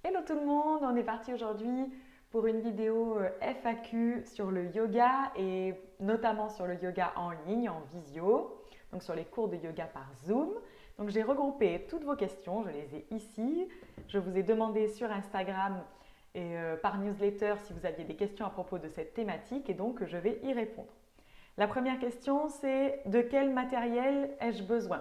Hello tout le monde, on est parti aujourd'hui pour une vidéo FAQ sur le yoga et notamment sur le yoga en ligne, en visio, donc sur les cours de yoga par Zoom. Donc j'ai regroupé toutes vos questions, je les ai ici. Je vous ai demandé sur Instagram et par newsletter si vous aviez des questions à propos de cette thématique et donc je vais y répondre. La première question c'est de quel matériel ai-je besoin?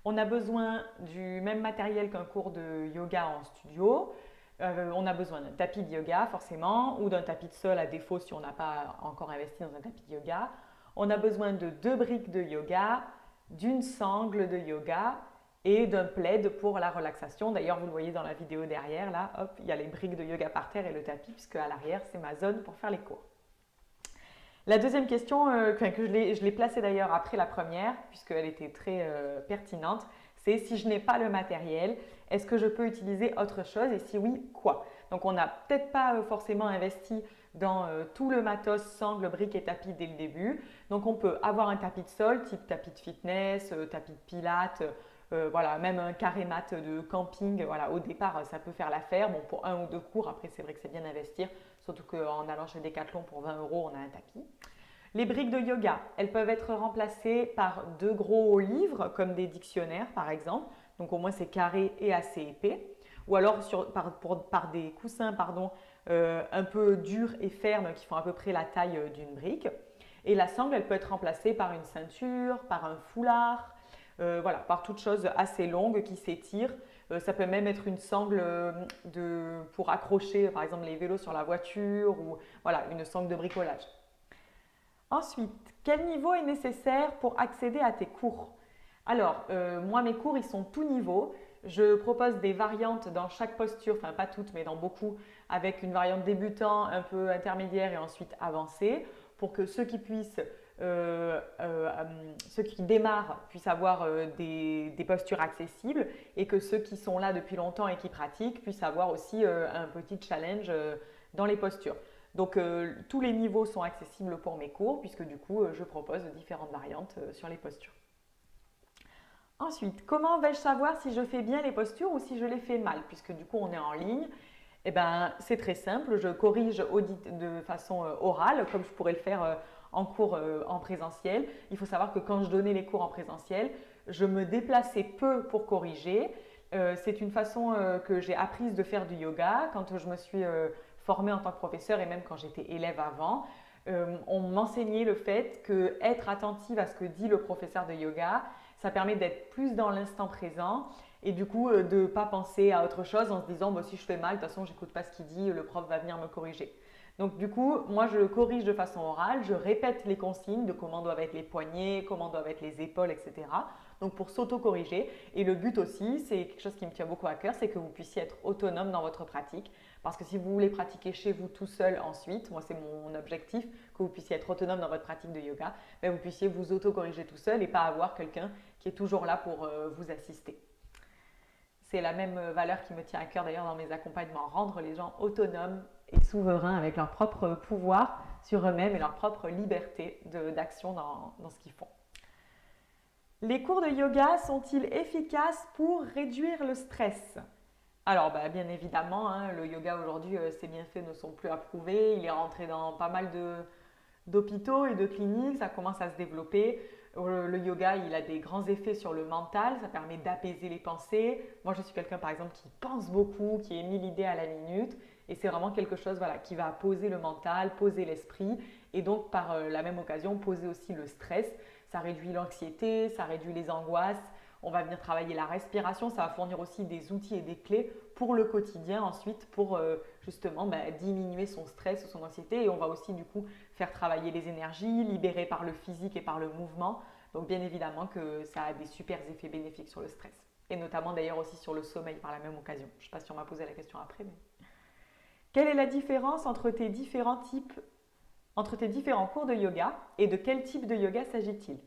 On a besoin du même matériel qu'un cours de yoga en studio. On a besoin d'un tapis de yoga forcément ou d'un tapis de sol à défaut si on n'a pas encore investi dans un tapis de yoga. On a besoin de 2 briques de yoga, d'une sangle de yoga et d'un plaid pour la relaxation. D'ailleurs, vous le voyez dans la vidéo derrière, là, hop, il y a les briques de yoga par terre et le tapis puisque à l'arrière, c'est ma zone pour faire les cours. La deuxième question, que je l'ai placée d'ailleurs après la première, puisqu'elle était très pertinente, c'est si je n'ai pas le matériel, est-ce que je peux utiliser autre chose et si oui, quoi? Donc on n'a peut-être pas forcément investi dans tout le matos, sangle, briques et tapis dès le début. Donc on peut avoir un tapis de sol, type tapis de fitness, tapis de pilates, voilà, même un carré mat de camping. Voilà, au départ, ça peut faire l'affaire. Bon, pour 1 ou 2 cours, après c'est vrai que c'est bien d'investir, surtout qu'en allant chez Decathlon pour 20 euros, on a un tapis. Les briques de yoga, elles peuvent être remplacées par 2 gros livres comme des dictionnaires par exemple. Donc au moins c'est carré et assez épais. Ou alors par des coussins un peu durs et fermes qui font à peu près la taille d'une brique. Et la sangle, elle peut être remplacée par une ceinture, par un foulard, voilà, par toute chose assez longue qui s'étire. Ça peut même être une sangle pour accrocher par exemple les vélos sur la voiture ou voilà, une sangle de bricolage. Ensuite, quel niveau est nécessaire pour accéder à tes cours? Alors, moi, mes cours, ils sont tout niveau. Je propose des variantes dans chaque posture, enfin pas toutes, mais dans beaucoup, avec une variante débutant, un peu intermédiaire et ensuite avancée, pour que ceux qui démarrent puissent avoir des postures accessibles et que ceux qui sont là depuis longtemps et qui pratiquent puissent avoir aussi un petit challenge dans les postures. Donc tous les niveaux sont accessibles pour mes cours puisque du coup je propose différentes variantes sur les postures. Ensuite, comment vais-je savoir si je fais bien les postures ou si je les fais mal? Puisque du coup on est en ligne, eh ben, c'est très simple, je corrige de façon orale comme je pourrais le faire en cours en présentiel. Il faut savoir que quand je donnais les cours en présentiel, je me déplaçais peu pour corriger. C'est une façon que j'ai apprise de faire du yoga quand je me suis formée en tant que professeur et même quand j'étais élève avant. On m'enseignait le fait que être attentive à ce que dit le professeur de yoga, ça permet d'être plus dans l'instant présent et du coup de ne pas penser à autre chose en se disant bah, si je fais mal, de toute façon j'écoute pas ce qu'il dit, le prof va venir me corriger. Donc du coup, moi je corrige de façon orale, je répète les consignes de comment doivent être les poignets, comment doivent être les épaules, etc. Donc pour s'auto-corriger. Et le but aussi, c'est quelque chose qui me tient beaucoup à cœur, c'est que vous puissiez être autonome dans votre pratique. Parce que si vous voulez pratiquer chez vous tout seul ensuite, moi c'est mon objectif, que vous puissiez être autonome dans votre pratique de yoga, mais vous puissiez vous auto-corriger tout seul et pas avoir quelqu'un qui est toujours là pour vous assister. C'est la même valeur qui me tient à cœur d'ailleurs dans mes accompagnements, rendre les gens autonomes et souverains avec leur propre pouvoir sur eux-mêmes et leur propre liberté d'action dans ce qu'ils font. Les cours de yoga sont-ils efficaces pour réduire le stress? Alors, bah, bien évidemment, hein, le yoga aujourd'hui, ses bienfaits ne sont plus à prouver. Il est rentré dans pas mal d'hôpitaux et de cliniques, ça commence à se développer. Le yoga, il a des grands effets sur le mental, ça permet d'apaiser les pensées. Moi, je suis quelqu'un, par exemple, qui pense beaucoup, qui est 1000 idées à la minute. Et c'est vraiment quelque chose voilà, qui va poser le mental, poser l'esprit. Et donc, par la même occasion, poser aussi le stress. Ça réduit l'anxiété, ça réduit les angoisses. On va venir travailler la respiration, ça va fournir aussi des outils et des clés pour le quotidien ensuite pour justement diminuer son stress ou son anxiété et on va aussi du coup faire travailler les énergies libérées par le physique et par le mouvement. Donc bien évidemment que ça a des super effets bénéfiques sur le stress et notamment d'ailleurs aussi sur le sommeil par la même occasion. Je ne sais pas si on m'a posé la question après mais… Quelle est la différence entre tes différents cours de yoga et de quel type de yoga s'agit-il?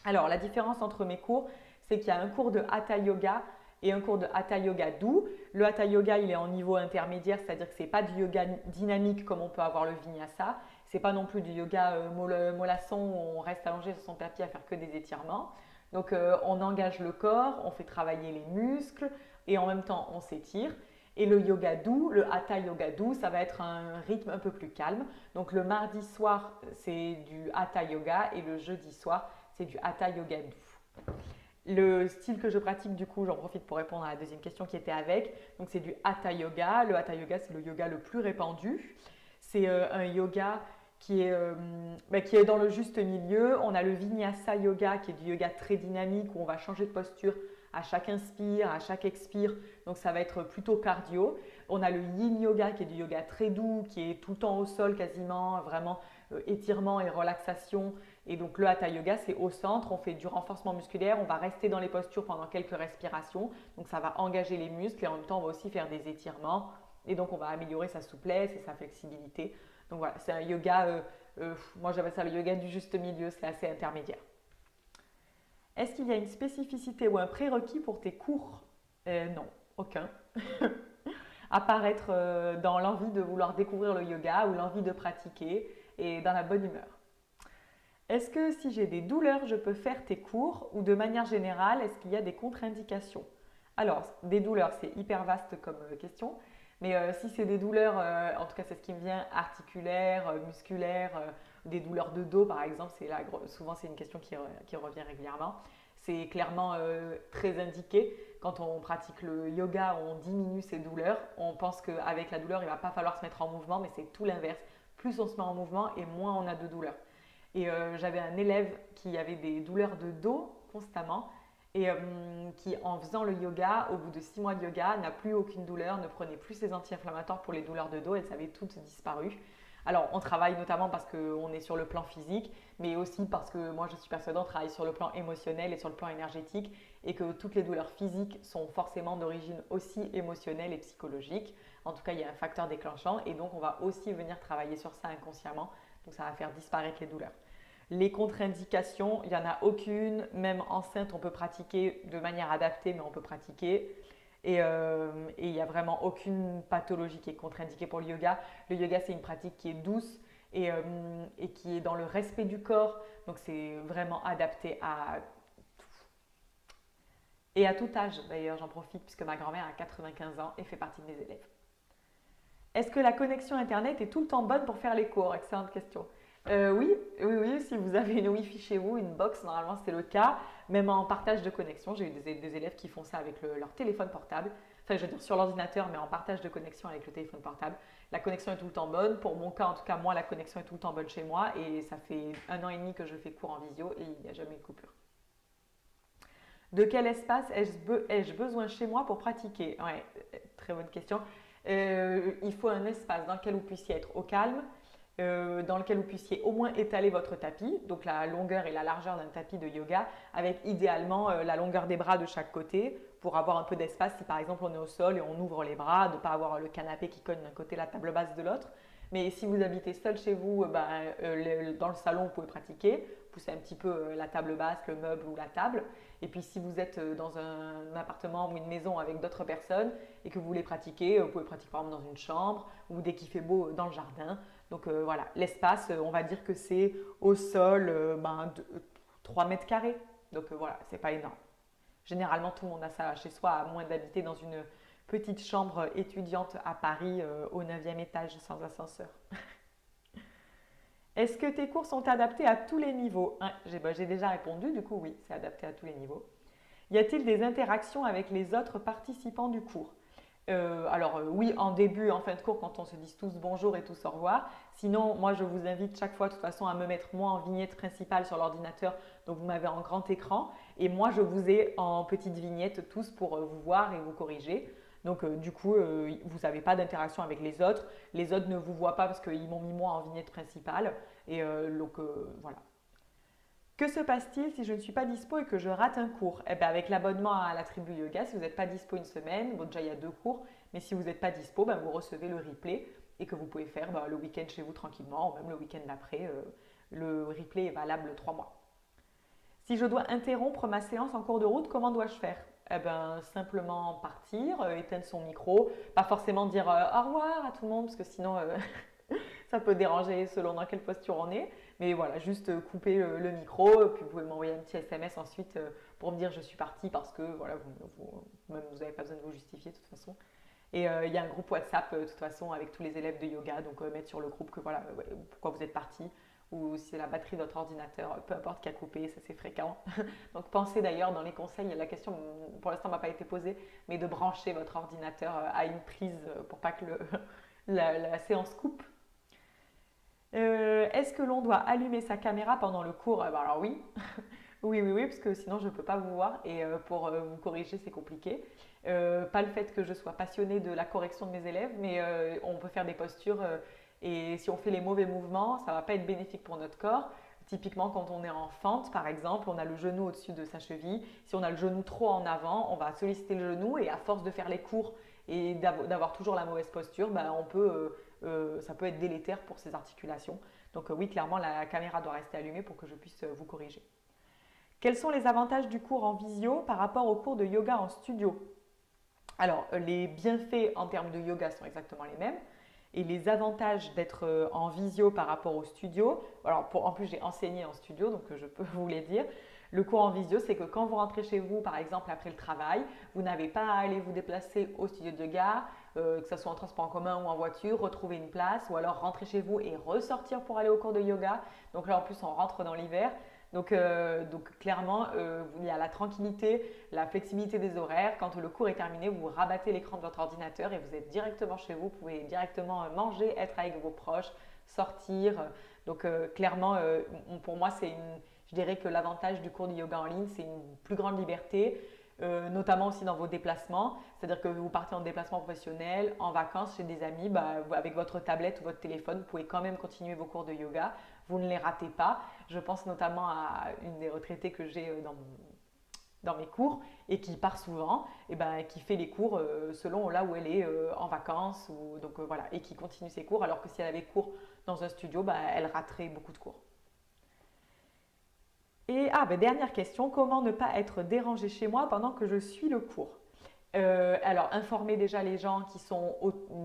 Alors, la différence entre mes cours, c'est qu'il y a un cours de Hatha Yoga et un cours de Hatha Yoga doux. Le Hatha Yoga, il est en niveau intermédiaire, c'est-à-dire que ce n'est pas du yoga dynamique comme on peut avoir le Vinyasa. Ce n'est pas non plus du yoga mollasson où on reste allongé sur son tapis à faire que des étirements. Donc, on engage le corps, on fait travailler les muscles et en même temps, on s'étire. Et le yoga doux, le hatha yoga doux, ça va être un rythme un peu plus calme. Donc le mardi soir, c'est du hatha yoga et le jeudi soir, c'est du hatha yoga doux. Le style que je pratique, du coup, j'en profite pour répondre à la deuxième question qui était avec. Donc c'est du hatha yoga. Le hatha yoga, c'est le yoga le plus répandu. C'est un yoga qui est dans le juste milieu. On a le vinyasa yoga qui est du yoga très dynamique où on va changer de posture à chaque inspire, à chaque expire. Donc ça va être plutôt cardio. On a le yin yoga qui est du yoga très doux, qui est tout le temps au sol quasiment, vraiment étirement et relaxation. Et donc le hatha yoga, c'est au centre, on fait du renforcement musculaire, on va rester dans les postures pendant quelques respirations. Donc ça va engager les muscles et en même temps on va aussi faire des étirements. Et donc on va améliorer sa souplesse et sa flexibilité. Donc voilà, c'est un yoga, moi j'appelle ça le yoga du juste milieu, c'est assez intermédiaire. Est-ce qu'il y a une spécificité ou un prérequis pour tes cours? Non, aucun. À part être dans l'envie de vouloir découvrir le yoga ou l'envie de pratiquer et dans la bonne humeur. Est-ce que si j'ai des douleurs, je peux faire tes cours ou de manière générale, est-ce qu'il y a des contre-indications? Alors, des douleurs, c'est hyper vaste comme question, mais si c'est des douleurs, en tout cas c'est ce qui me vient, articulaires, musculaires, des douleurs de dos par exemple, souvent c'est une question qui revient régulièrement. C'est clairement très indiqué. Quand on pratique le yoga, on diminue ces douleurs. On pense qu'avec la douleur, il ne va pas falloir se mettre en mouvement, mais c'est tout l'inverse. Plus on se met en mouvement et moins on a de douleurs. Et j'avais un élève qui avait des douleurs de dos constamment et qui, en faisant le yoga, au bout de 6 mois de yoga, n'a plus aucune douleur, ne prenait plus ses anti-inflammatoires pour les douleurs de dos, elles avaient toutes disparu. Alors, on travaille notamment parce qu'on est sur le plan physique, mais aussi parce que moi, je suis persuadée, on travaille sur le plan émotionnel et sur le plan énergétique et que toutes les douleurs physiques sont forcément d'origine aussi émotionnelle et psychologique. En tout cas, il y a un facteur déclenchant et donc on va aussi venir travailler sur ça inconsciemment. Donc, ça va faire disparaître les douleurs. Les contre-indications, il n'y en a aucune. Même enceinte, on peut pratiquer de manière adaptée, mais on peut pratiquer. Et il n'y a vraiment aucune pathologie qui est contre-indiquée pour le yoga. Le yoga, c'est une pratique qui est douce et qui est dans le respect du corps. Donc, c'est vraiment adapté à tout. Et à tout âge, d'ailleurs, j'en profite puisque ma grand-mère a 95 ans et fait partie de mes élèves. Est-ce que la connexion Internet est tout le temps bonne pour faire les cours? Excellente question. Oui, si vous avez une Wi-Fi chez vous, une box, normalement c'est le cas. Même en partage de connexion, j'ai eu des élèves qui font ça avec leur téléphone portable. Enfin, je veux dire sur l'ordinateur, mais en partage de connexion avec le téléphone portable. La connexion est tout le temps bonne. Pour mon cas, en tout cas, moi, la connexion est tout le temps bonne chez moi. Et ça fait 1 an et demi que je fais cours en visio et il n'y a jamais eu de coupure. De quel espace ai-je besoin chez moi pour pratiquer? Ouais, très bonne question. Il faut un espace dans lequel vous puissiez être au calme, dans lequel vous puissiez au moins étaler votre tapis, donc la longueur et la largeur d'un tapis de yoga, avec idéalement la longueur des bras de chaque côté pour avoir un peu d'espace si par exemple on est au sol et on ouvre les bras, de ne pas avoir le canapé qui cogne d'un côté, la table basse de l'autre. Mais si vous habitez seul chez vous, dans le salon, vous pouvez pratiquer, pousser un petit peu la table basse, le meuble ou la table. Et puis si vous êtes dans un appartement ou une maison avec d'autres personnes et que vous voulez pratiquer, vous pouvez pratiquer par exemple dans une chambre ou dès qu'il fait beau dans le jardin. Donc voilà, l'espace, on va dire que c'est au sol 3 mètres carrés. Donc voilà, c'est pas énorme. Généralement, tout le monde a ça chez soi, à moins d'habiter dans une petite chambre étudiante à Paris au 9e étage sans ascenseur. Est-ce que tes cours sont adaptés à tous les niveaux? J'ai déjà répondu, du coup oui, c'est adapté à tous les niveaux. Y a-t-il des interactions avec les autres participants du cours? Oui, en début, en fin de cours, quand on se dit tous bonjour et tous au revoir. Sinon, moi, je vous invite chaque fois, de toute façon, à me mettre moi en vignette principale sur l'ordinateur. Donc, vous m'avez en grand écran. Et moi, je vous ai en petite vignette tous pour vous voir et vous corriger. Donc, du coup, vous n'avez pas d'interaction avec les autres. Les autres ne vous voient pas parce qu'ils m'ont mis moi en vignette principale. Et donc, voilà. Que se passe-t-il si je ne suis pas dispo et que je rate un cours? Eh bien, avec l'abonnement à la tribu yoga, si vous n'êtes pas dispo une semaine, bon déjà il y a 2 cours, mais si vous n'êtes pas dispo, vous recevez le replay et que vous pouvez faire le week-end chez vous tranquillement ou même le week-end d'après. Le replay est valable 3 mois. Si je dois interrompre ma séance en cours de route, comment dois-je faire? Eh bien, simplement partir, éteindre son micro, pas forcément dire au revoir à tout le monde parce que sinon ça peut déranger selon dans quelle posture on est. Mais voilà, juste couper le micro, puis vous pouvez m'envoyer un petit SMS ensuite pour me dire je suis partie parce que voilà, vous n'avez pas besoin de vous justifier de toute façon. Et il y a un groupe WhatsApp de toute façon avec tous les élèves de yoga, donc mettre sur le groupe que voilà, ouais, pourquoi vous êtes parti ou si c'est la batterie de votre ordinateur, peu importe qui a coupé, ça c'est fréquent. Donc pensez d'ailleurs dans les conseils, la question pour l'instant m'a pas été posée, mais de brancher votre ordinateur à une prise pour pas que la séance coupe. Est-ce que l'on doit allumer sa caméra pendant le cours? Alors oui, oui, parce que sinon je ne peux pas vous voir et pour vous corriger c'est compliqué. Pas le fait que je sois passionnée de la correction de mes élèves, mais on peut faire des postures et si on fait les mauvais mouvements, ça ne va pas être bénéfique pour notre corps. Typiquement quand on est en fente par exemple, on a le genou au-dessus de sa cheville. Si on a le genou trop en avant, on va solliciter le genou et à force de faire les cours et d'avoir toujours la mauvaise posture, ça peut être délétère pour ses articulations. Donc oui, clairement la caméra doit rester allumée pour que je puisse vous corriger. Quels sont les avantages du cours en visio par rapport au cours de yoga en studio? Alors, les bienfaits en termes de yoga sont exactement les mêmes. Et les avantages d'être en visio par rapport au studio, alors en plus j'ai enseigné en studio, donc je peux vous les dire. Le cours en visio, c'est que quand vous rentrez chez vous, par exemple après le travail, vous n'avez pas à aller vous déplacer au studio de yoga, que ce soit en transport en commun ou en voiture, retrouver une place, ou alors rentrer chez vous et ressortir pour aller au cours de yoga. Donc là en plus on rentre dans l'hiver. Donc clairement, il y a la tranquillité, la flexibilité des horaires. Quand le cours est terminé, vous rabattez l'écran de votre ordinateur et vous êtes directement chez vous. Vous pouvez directement manger, être avec vos proches, sortir. Donc clairement, pour moi, je dirais que l'avantage du cours de yoga en ligne, c'est une plus grande liberté. Notamment aussi dans vos déplacements, c'est-à-dire que vous partez en déplacement professionnel, en vacances chez des amis, avec votre tablette ou votre téléphone, vous pouvez quand même continuer vos cours de yoga, vous ne les ratez pas. Je pense notamment à une des retraitées que j'ai dans mes cours et qui part souvent, qui fait les cours selon là où elle est en vacances, voilà, et qui continue ses cours, alors que si elle avait cours dans un studio, elle raterait beaucoup de cours. Et dernière question, comment ne pas être dérangé chez moi pendant que je suis le cours? Alors, informer déjà les gens qui sont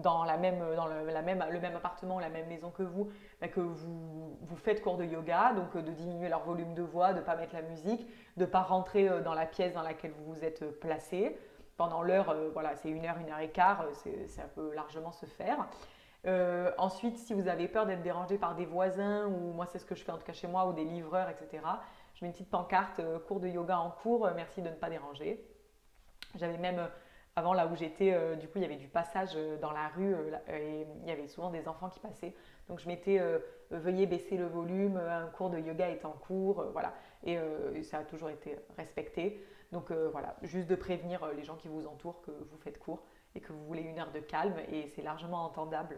dans le même appartement, la même maison que vous, que vous faites cours de yoga, donc de diminuer leur volume de voix, de ne pas mettre la musique, de ne pas rentrer dans la pièce dans laquelle vous vous êtes placé. Pendant l'heure, voilà, c'est une heure et quart, ça peut largement se faire. Ensuite, si vous avez peur d'être dérangé par des voisins, ou moi c'est ce que je fais en tout cas chez moi, ou des livreurs, etc., je mets une petite pancarte, cours de yoga en cours, merci de ne pas déranger. J'avais même, avant là où j'étais, du coup il y avait du passage dans la rue et il y avait souvent des enfants qui passaient. Donc je mettais veuillez baisser le volume, un cours de yoga est en cours, voilà. Et ça a toujours été respecté. Donc voilà, juste de prévenir les gens qui vous entourent que vous faites cours et que vous voulez une heure de calme et c'est largement entendable.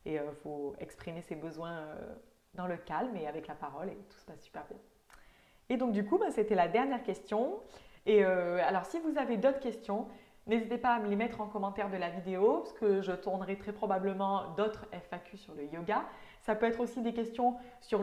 Et il faut exprimer ses besoins dans le calme et avec la parole et tout se passe super bien. Et donc du coup, c'était la dernière question. Et alors si vous avez d'autres questions, n'hésitez pas à me les mettre en commentaire de la vidéo parce que je tournerai très probablement d'autres FAQ sur le yoga. Ça peut être aussi des questions sur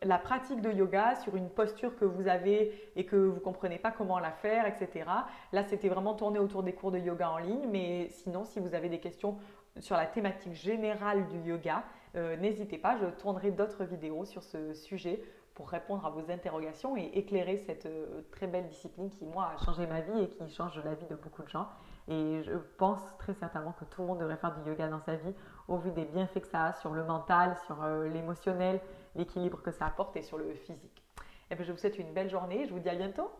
la pratique de yoga, sur une posture que vous avez et que vous ne comprenez pas comment la faire, etc. Là, c'était vraiment tourné autour des cours de yoga en ligne, mais sinon, si vous avez des questions sur la thématique générale du yoga, n'hésitez pas, je tournerai d'autres vidéos sur ce sujet pour répondre à vos interrogations et éclairer cette très belle discipline qui, moi, a changé ma vie et qui change la vie de beaucoup de gens. Et je pense très certainement que tout le monde devrait faire du yoga dans sa vie au vu des bienfaits que ça a sur le mental, sur l'émotionnel, l'équilibre que ça apporte et sur le physique. Et bien, je vous souhaite une belle journée et je vous dis à bientôt.